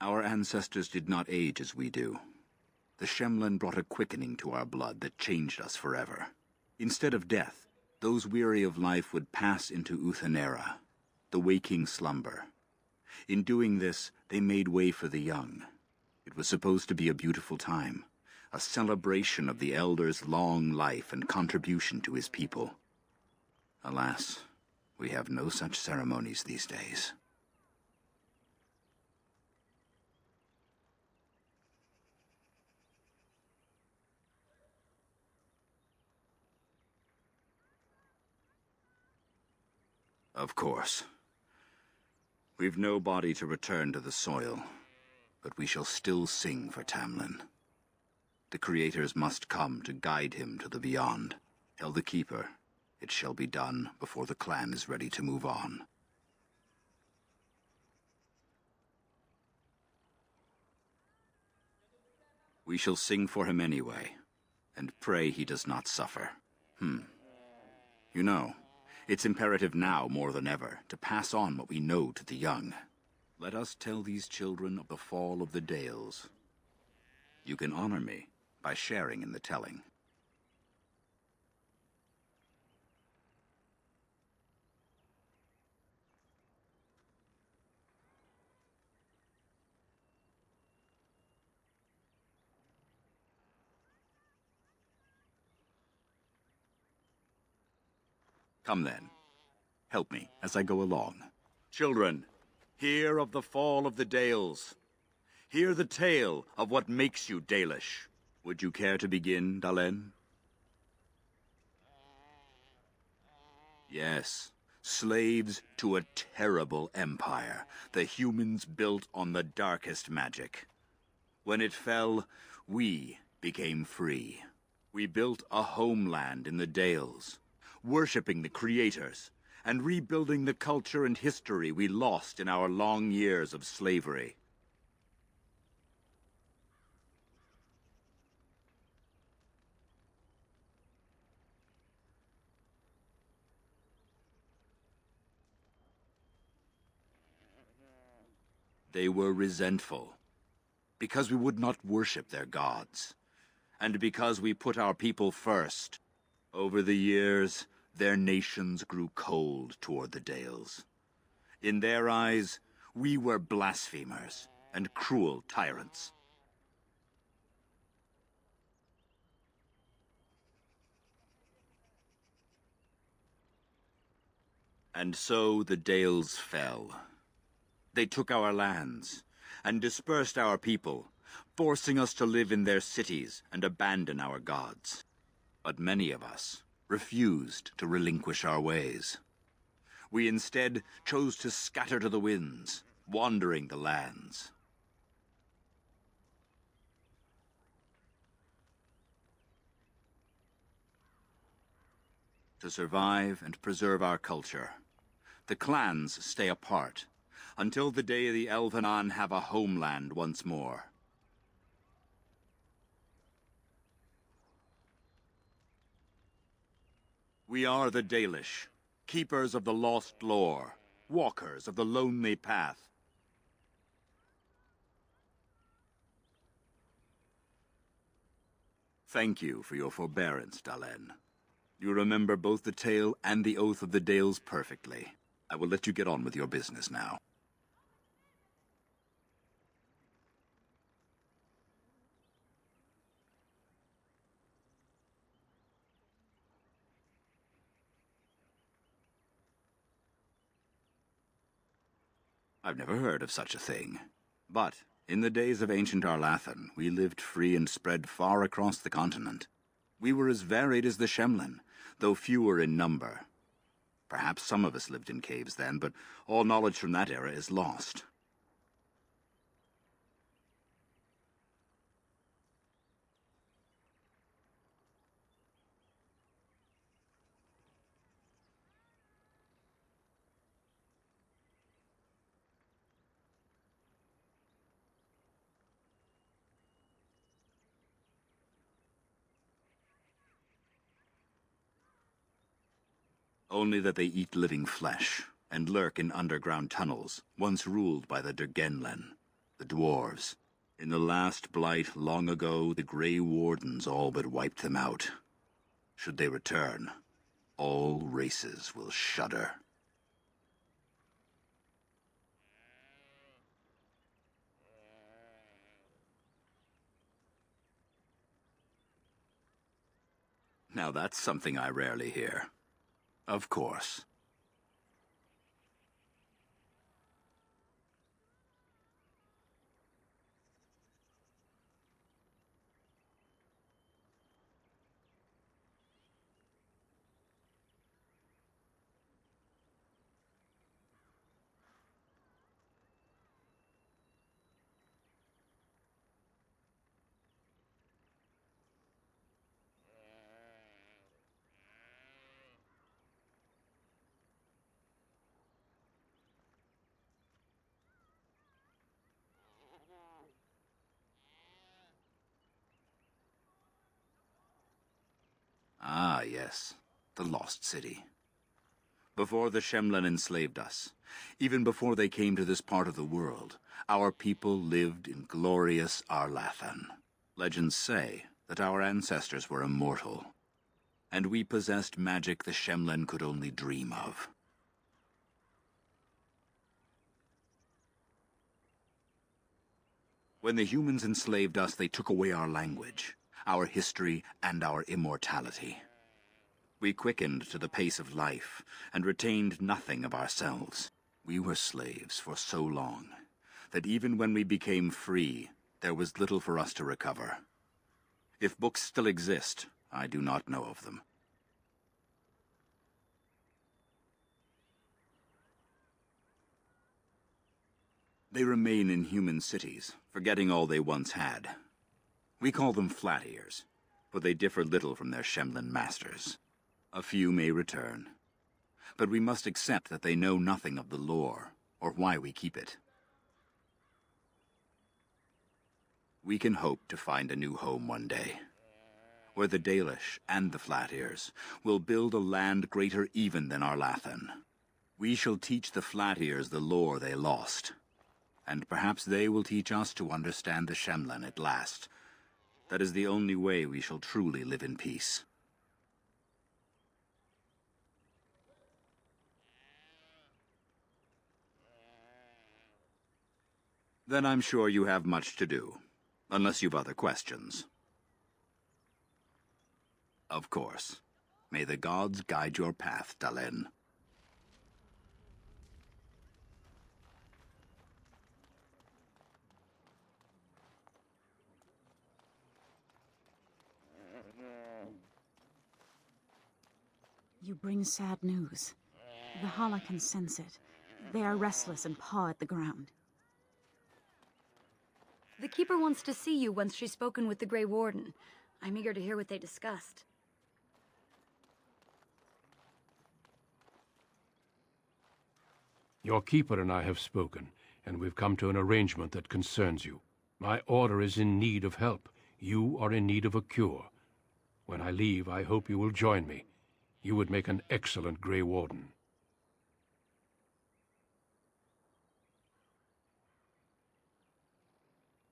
S13: Our ancestors did not age as we do. The Shemlin brought a quickening to our blood that changed us forever. Instead of death, those weary of life would pass into Uthanera, the waking slumber. In doing this, they made way for the young. It was supposed to be a beautiful time, a celebration of the Elder's long life and contribution to his people. Alas, we have no such ceremonies these days. Of course. We've no body to return to the soil, but we shall still sing for Tamlin. The creators must come to guide him to the beyond. Tell the Keeper, it shall be done before the clan is ready to move on. We shall sing for him anyway, and pray he does not suffer. You know, it's imperative now more than ever to pass on what we know to the young. Let us tell these children of the fall of the Dales. You can honor me by sharing in the telling. Come then. Help me as I go along. Children, hear of the fall of the Dales. Hear the tale of what makes you Dalish. Would you care to begin, Dalen? Yes, slaves to a terrible empire, the humans built on the darkest magic. When it fell, we became free. We built a homeland in the Dales, worshipping the creators, and rebuilding the culture and history we lost in our long years of slavery. They were resentful, because we would not worship their gods, and because we put our people first. Over the years, their nations grew cold toward the Dales. In their eyes, we were blasphemers and cruel tyrants. And so the Dales fell. They took our lands and dispersed our people, forcing us to live in their cities and abandon our gods. But many of us refused to relinquish our ways. We instead chose to scatter to the winds, wandering the lands. To survive and preserve our culture, the clans stay apart, until the day the Elvenan have a homeland once more. We are the Dalish, keepers of the lost lore, walkers of the lonely path. Thank you for your forbearance, Dalen. You remember both the tale and the oath of the Dales perfectly. I will let you get on with your business now. I've never heard of such a thing. But in the days of ancient Arlathan, we lived free and spread far across the continent. We were as varied as the Shemlin, though fewer in number. Perhaps some of us lived in caves then, but all knowledge from that era is lost. Only that they eat living flesh, and lurk in underground tunnels, once ruled by the Dergenlen, the dwarves. In the last blight long ago, the Grey Wardens all but wiped them out. Should they return, all races will shudder. Now that's something I rarely hear. Of course. Ah, yes. The Lost City. Before the Shemlen enslaved us, even before they came to this part of the world, our people lived in glorious Arlathan. Legends say that our ancestors were immortal, and we possessed magic the Shemlen could only dream of. When the humans enslaved us, they took away our language, our history, and our immortality. We quickened to the pace of life, and retained nothing of ourselves. We were slaves for so long, that even when we became free, there was little for us to recover. If books still exist, I do not know of them. They remain in human cities, forgetting all they once had. We call them flat ears, for they differ little from their Shemlen masters. A few may return, but we must accept that they know nothing of the lore, or why we keep it. We can hope to find a new home one day, where the Dalish and the Flat Ears will build a land greater even than Arlathan. We shall teach the Flat Ears the lore they lost, and perhaps they will teach us to understand the Shemlen at last. That is the only way we shall truly live in peace. Then I'm sure you have much to do, unless you've other questions. Of course. May the gods guide your path, Dalen.
S11: You bring sad news. The Hala can sense it. They are restless and paw at the ground.
S12: The Keeper wants to see you once she's spoken with the Grey Warden. I'm eager to hear what they discussed.
S1: Your Keeper and I have spoken, and we've come to an arrangement that concerns you. My order is in need of help. You are in need of a cure. When I leave, I hope you will join me. You would make an excellent Grey Warden.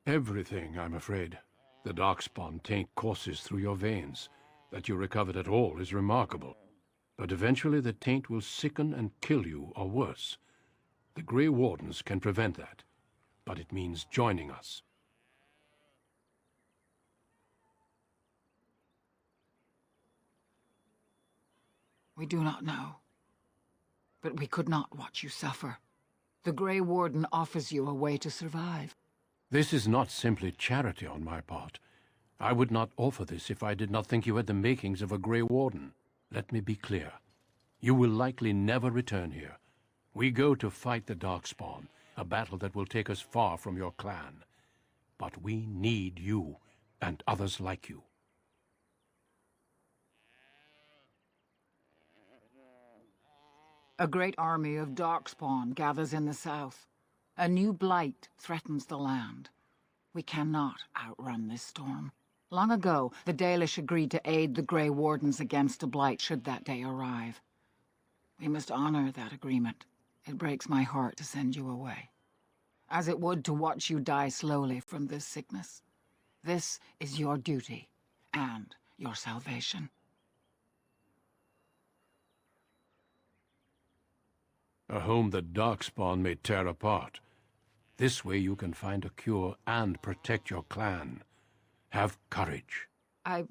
S1: Everything, I'm afraid. The Darkspawn taint courses through your veins. That you recovered at all is remarkable. But eventually the taint will sicken and kill you, or worse. The Grey Wardens can prevent that, but it means joining us.
S8: We do not know. But we could not watch you suffer. The Grey Warden offers you a way to survive.
S1: This is not simply charity on my part. I would not offer this if I did not think you had the makings of a Grey Warden. Let me be clear. You will likely never return here. We go to fight the Darkspawn, a battle that will take us far from your clan. But we need you, and others like you.
S8: A great army of Darkspawn gathers in the south. A new blight threatens the land. We cannot outrun this storm. Long ago, the Dalish agreed to aid the Grey Wardens against a blight should that day arrive. We must honor that agreement. It breaks my heart to send you away, as it would to watch you die slowly from this sickness. This is your duty, and your salvation.
S1: A home that Darkspawn may tear apart. This way you can find a cure and protect your clan. Have courage.
S8: I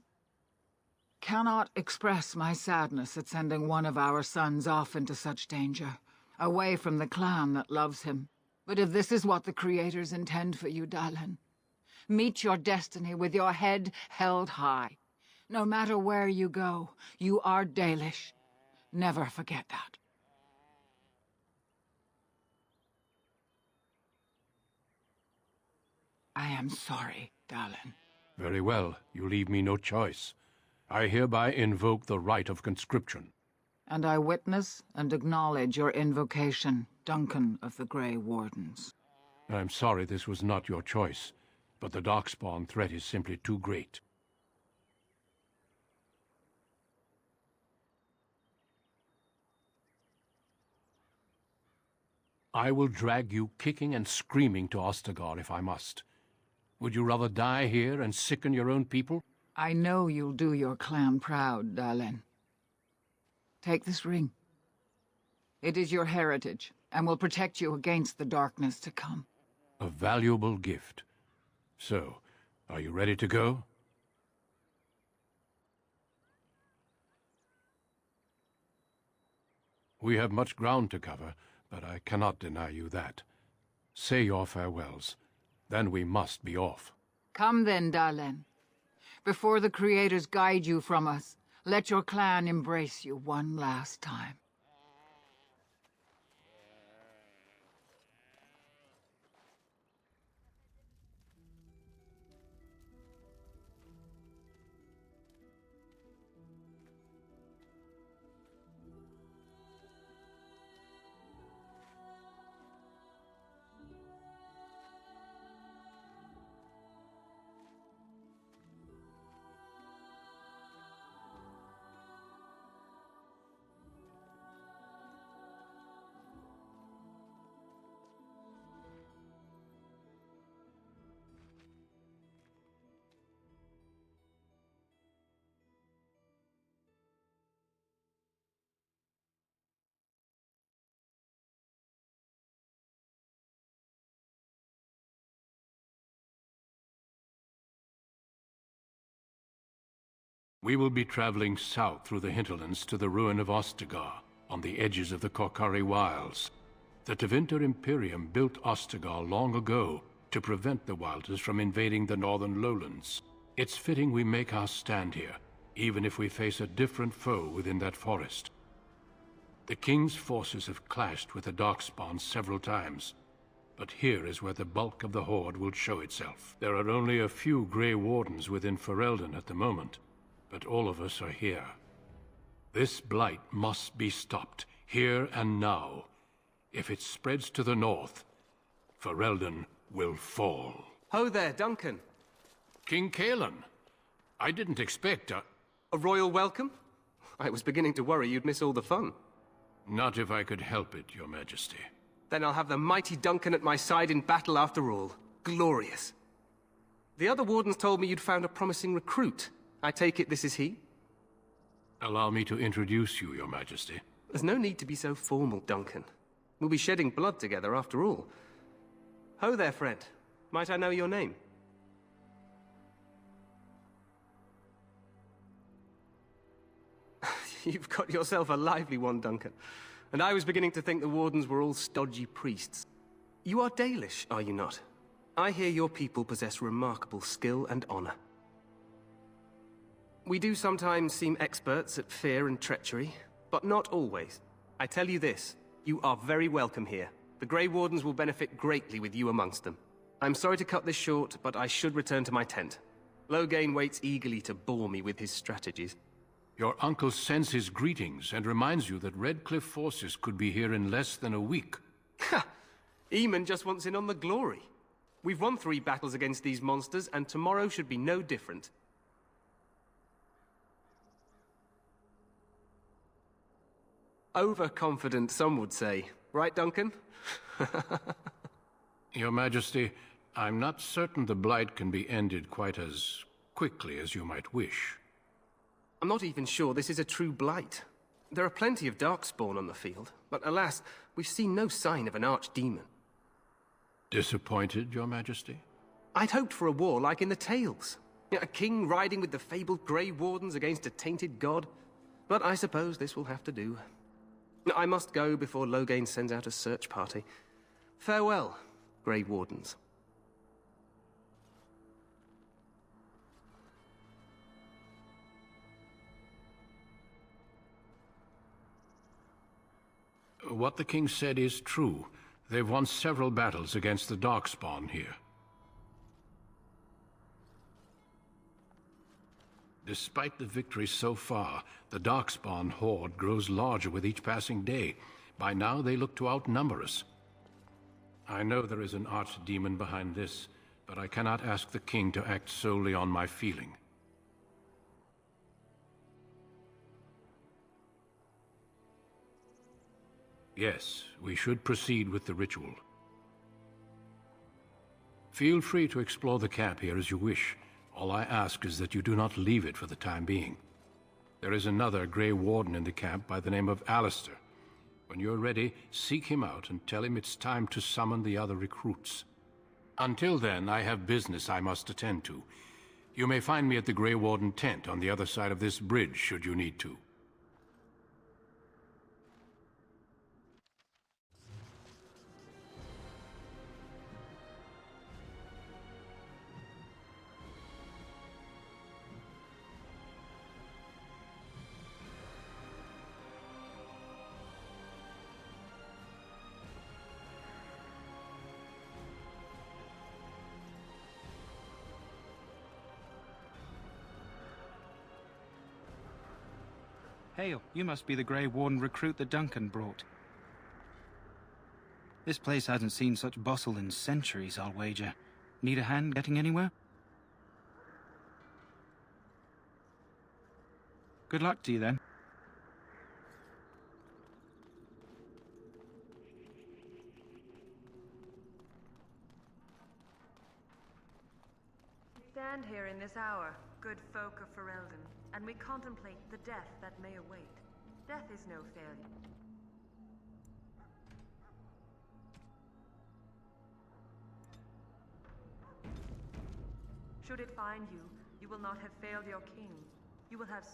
S8: cannot express my sadness at sending one of our sons off into such danger, away from the clan that loves him. But if this is what the Creators intend for you, Dalen, meet your destiny with your head held high. No matter where you go, you are Dalish. Never forget that. I am sorry, Dalen.
S1: Very well. You leave me no choice. I hereby invoke the right of conscription.
S8: And I witness and acknowledge your invocation, Duncan of the Grey Wardens.
S1: I'm sorry this was not your choice, but the Darkspawn threat is simply too great. I will drag you kicking and screaming to Ostagar if I must. Would you rather die here and sicken your own people?
S8: I know you'll do your clan proud, Dalen. Take this ring. It is your heritage, and will protect you against the darkness to come.
S1: A valuable gift. So, are you ready to go? We have much ground to cover, but I cannot deny you that. Say your farewells. Then we must be off.
S8: Come then, Dalen. Before the Creators guide you from us, let your clan embrace you one last time.
S1: We will be traveling south through the hinterlands to the ruin of Ostagar, on the edges of the Korkari Wilds. The Tevinter Imperium built Ostagar long ago to prevent the Wilders from invading the northern lowlands. It's fitting we make our stand here, even if we face a different foe within that forest. The King's forces have clashed with the Darkspawn several times, but here is where the bulk of the Horde will show itself. There are only a few Grey Wardens within Ferelden at the moment, but all of us are here. This blight must be stopped, here and now. If it spreads to the north, Ferelden will fall.
S7: Ho there, Duncan.
S1: King Cailan. I didn't expect a
S7: royal welcome? I was beginning to worry you'd miss all the fun.
S1: Not if I could help it, Your Majesty.
S7: Then I'll have the mighty Duncan at my side in battle after all. Glorious. The other wardens told me you'd found a promising recruit. I take it this is he?
S1: Allow me to introduce you, Your Majesty.
S7: There's no need to be so formal, Duncan. We'll be shedding blood together after all. Ho there, friend. Might I know your name? You've got yourself a lively one, Duncan. And I was beginning to think the Wardens were all stodgy priests. You are Dalish, are you not? I hear your people possess remarkable skill and honor. We do sometimes seem experts at fear and treachery, but not always. I tell you this, you are very welcome here. The Grey Wardens will benefit greatly with you amongst them. I'm sorry to cut this short, but I should return to my tent. Loghain waits eagerly to bore me with his strategies.
S1: Your uncle sends his greetings and reminds you that Redcliffe forces could be here in less than a week.
S7: Ha! Eamon just wants in on the glory. We've won 3 battles against these monsters, and tomorrow should be no different. Overconfident, some would say. Right, Duncan?
S1: Your Majesty, I'm not certain the Blight can be ended quite as quickly as you might wish.
S7: I'm not even sure this is a true Blight. There are plenty of Darkspawn on the field, but alas, we've seen no sign of an archdemon.
S1: Disappointed, Your Majesty?
S7: I'd hoped for a war like in the tales. A king riding with the fabled Grey Wardens against a tainted god. But I suppose this will have to do. I must go before Loghain sends out a search party. Farewell, Grey Wardens.
S1: What the king said is true. They've won several battles against the Darkspawn here. Despite the victories so far, the Darkspawn horde grows larger with each passing day. By now, they look to outnumber us. I know there is an archdemon behind this, but I cannot ask the king to act solely on my feeling. Yes, we should proceed with the ritual. Feel free to explore the camp here as you wish. All I ask is that you do not leave it for the time being. There is another Grey Warden in the camp by the name of Alistair. When you're ready, seek him out and tell him it's time to summon the other recruits. Until then, I have business I must attend to. You may find me at the Grey Warden tent on the other side of this bridge, should you need to.
S3: Hail, you must be the Grey Warden recruit that Duncan brought. This place hasn't seen such bustle in centuries, I'll wager. Need a hand getting anywhere? Good luck to you, then.
S14: We stand here in this hour, good folk of Ferelden, and we contemplate the death that may await. Death is no failure. Should it find you, you will not have failed your king. You will have